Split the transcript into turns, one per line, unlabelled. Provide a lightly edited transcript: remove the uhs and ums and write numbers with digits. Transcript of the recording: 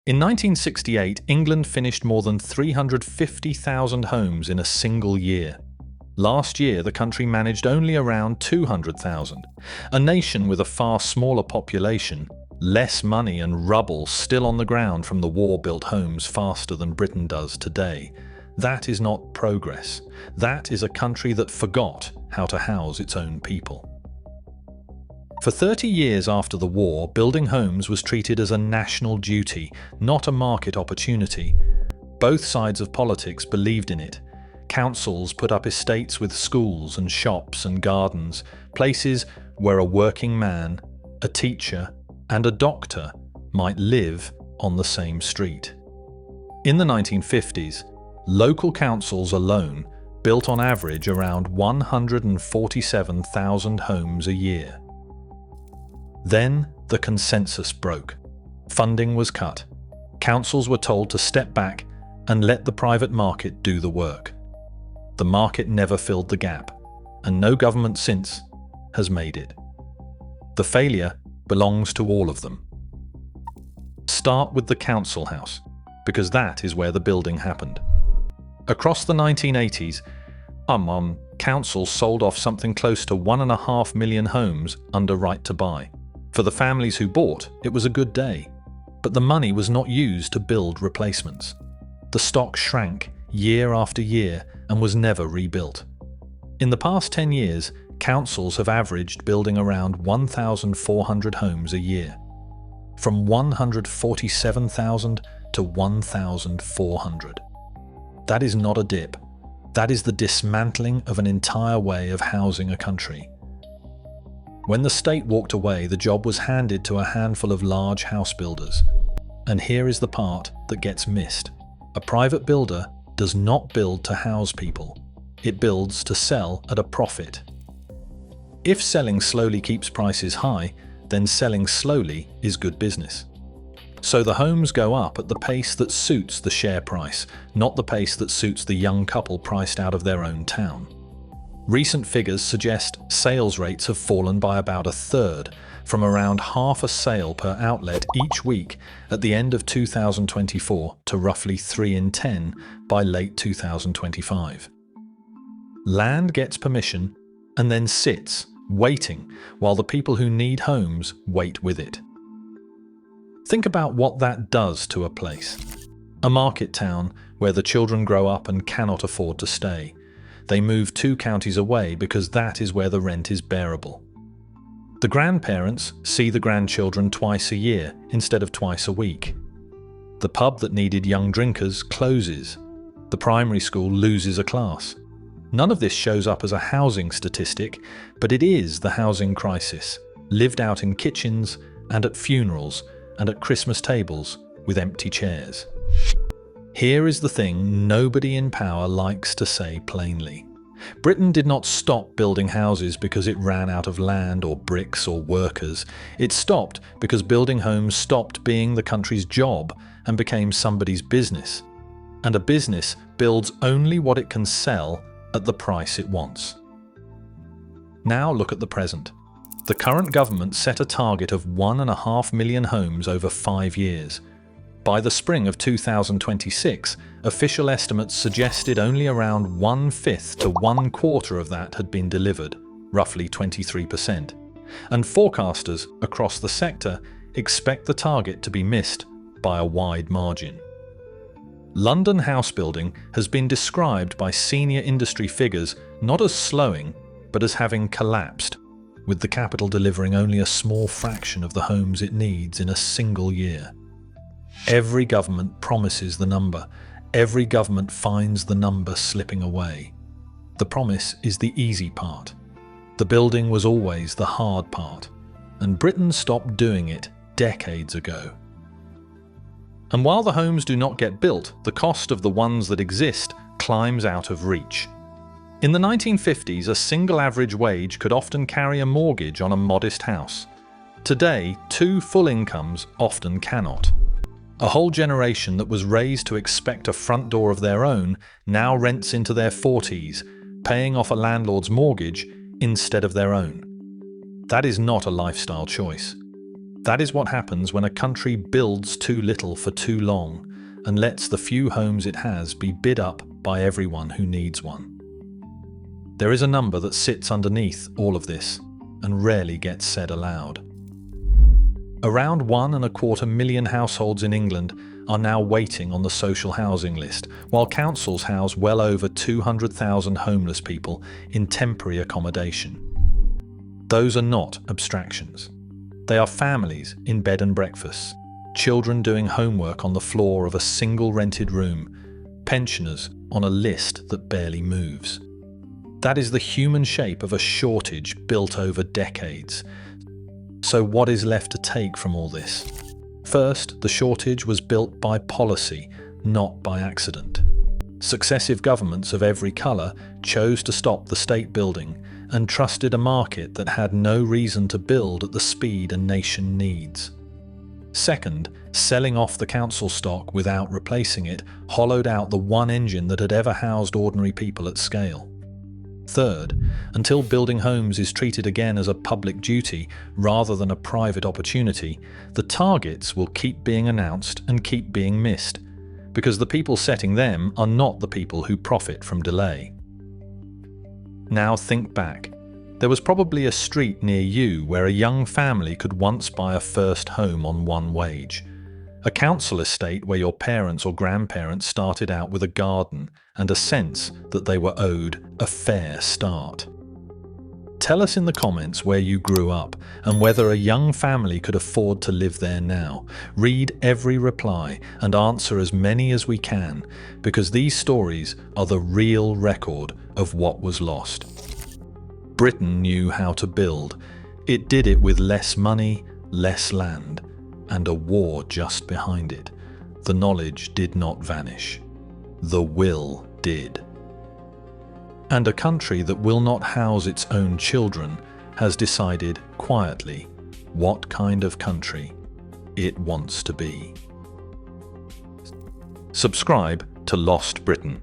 In 1968, England finished more than 350,000 homes in a single year. Last year, the country managed only around 200,000. A nation with a far smaller population, less money and rubble still on the ground from the war-built homes faster than Britain does today. That is not progress. That is a country that forgot how to house its own people. For 30 years after the war, building homes was treated as a national duty, not a market opportunity. Both sides of politics believed in it. Councils put up estates with schools and shops and gardens, places where a working man, a teacher, and a doctor might live on the same street. In the 1950s, local councils alone built on average around 147,000 homes a year. Then the consensus broke. Funding was cut. Councils were told to step back and let the private market do the work. The market never filled the gap, and no government since has made it. The failure belongs to all of them. Start with the council house, because that is where the building happened. Across the 1980s, councils sold off something close to 1.5 million homes under right to buy. For the families who bought, it was a good day, but the money was not used to build replacements. The stock shrank year after year and was never rebuilt. In the past 10 years, councils have averaged building around 1,400 homes a year, from 147,000 to 1,400. That is not a dip. That is the dismantling of an entire way of housing a country. When the state walked away, the job was handed to a handful of large house builders. And here is the part that gets missed. A private builder does not build to house people. It builds to sell at a profit. If selling slowly keeps prices high, then selling slowly is good business. So the homes go up at the pace that suits the share price, not the pace that suits the young couple priced out of their own town. Recent figures suggest sales rates have fallen by about a third, from around half a sale per outlet each week at the end of 2024 to roughly 3 in 10 by late 2025. Land gets permission and then sits, waiting, while the people who need homes wait with it. Think about what that does to a place. A market town where the children grow up and cannot afford to stay. They move 2 counties away because that is where the rent is bearable. The grandparents see the grandchildren twice a year instead of twice a week. The pub that needed young drinkers closes. The primary school loses a class. None of this shows up as a housing statistic, but it is the housing crisis, lived out in kitchens and at funerals and at Christmas tables with empty chairs. Here is the thing nobody in power likes to say plainly. Britain did not stop building houses because it ran out of land or bricks or workers. It stopped because building homes stopped being the country's job and became somebody's business. And a business builds only what it can sell at the price it wants. Now look at the present. The current government set a target of 1.5 million homes over 5 years. By the spring of 2026, official estimates suggested only around 1/5 to 1/4 of that had been delivered, roughly 23%. And forecasters across the sector expect the target to be missed by a wide margin. London house building has been described by senior industry figures not as slowing, but as having collapsed, with the capital delivering only a small fraction of the homes it needs in a single year. Every government promises the number. Every government finds the number slipping away. The promise is the easy part. The building was always the hard part, and Britain stopped doing it decades ago. And while the homes do not get built, the cost of the ones that exist climbs out of reach. In the 1950s, a single average wage could often carry a mortgage on a modest house. Today, 2 full incomes often cannot. A whole generation that was raised to expect a front door of their own now rents into their 40s, paying off a landlord's mortgage instead of their own. That is not a lifestyle choice. That is what happens when a country builds too little for too long and lets the few homes it has be bid up by everyone who needs one. There is a number that sits underneath all of this and rarely gets said aloud. Around 1.25 million households in England are now waiting on the social housing list, while councils house well over 200,000 homeless people in temporary accommodation. Those are not abstractions. They are families in bed and breakfasts, children doing homework on the floor of a single rented room, pensioners on a list that barely moves. That is the human shape of a shortage built over decades. So what is left to take from all this? First, the shortage was built by policy, not by accident. Successive governments of every colour chose to stop the state building and trusted a market that had no reason to build at the speed a nation needs. Second, selling off the council stock without replacing it hollowed out the one engine that had ever housed ordinary people at scale. Third, until building homes is treated again as a public duty rather than a private opportunity, the targets will keep being announced and keep being missed, because the people setting them are not the people who profit from delay. Now think back. There was probably a street near you where a young family could once buy a first home on one wage. A council estate where your parents or grandparents started out with a garden and a sense that they were owed a fair start. Tell us in the comments where you grew up and whether a young family could afford to live there now. Read every reply and answer as many as we can, because these stories are the real record of what was lost. Britain knew how to build. It did it with less money, less land, and a war just behind it. The knowledge did not vanish. The will did. And a country that will not house its own children has decided quietly what kind of country it wants to be. Subscribe to Lost Britain.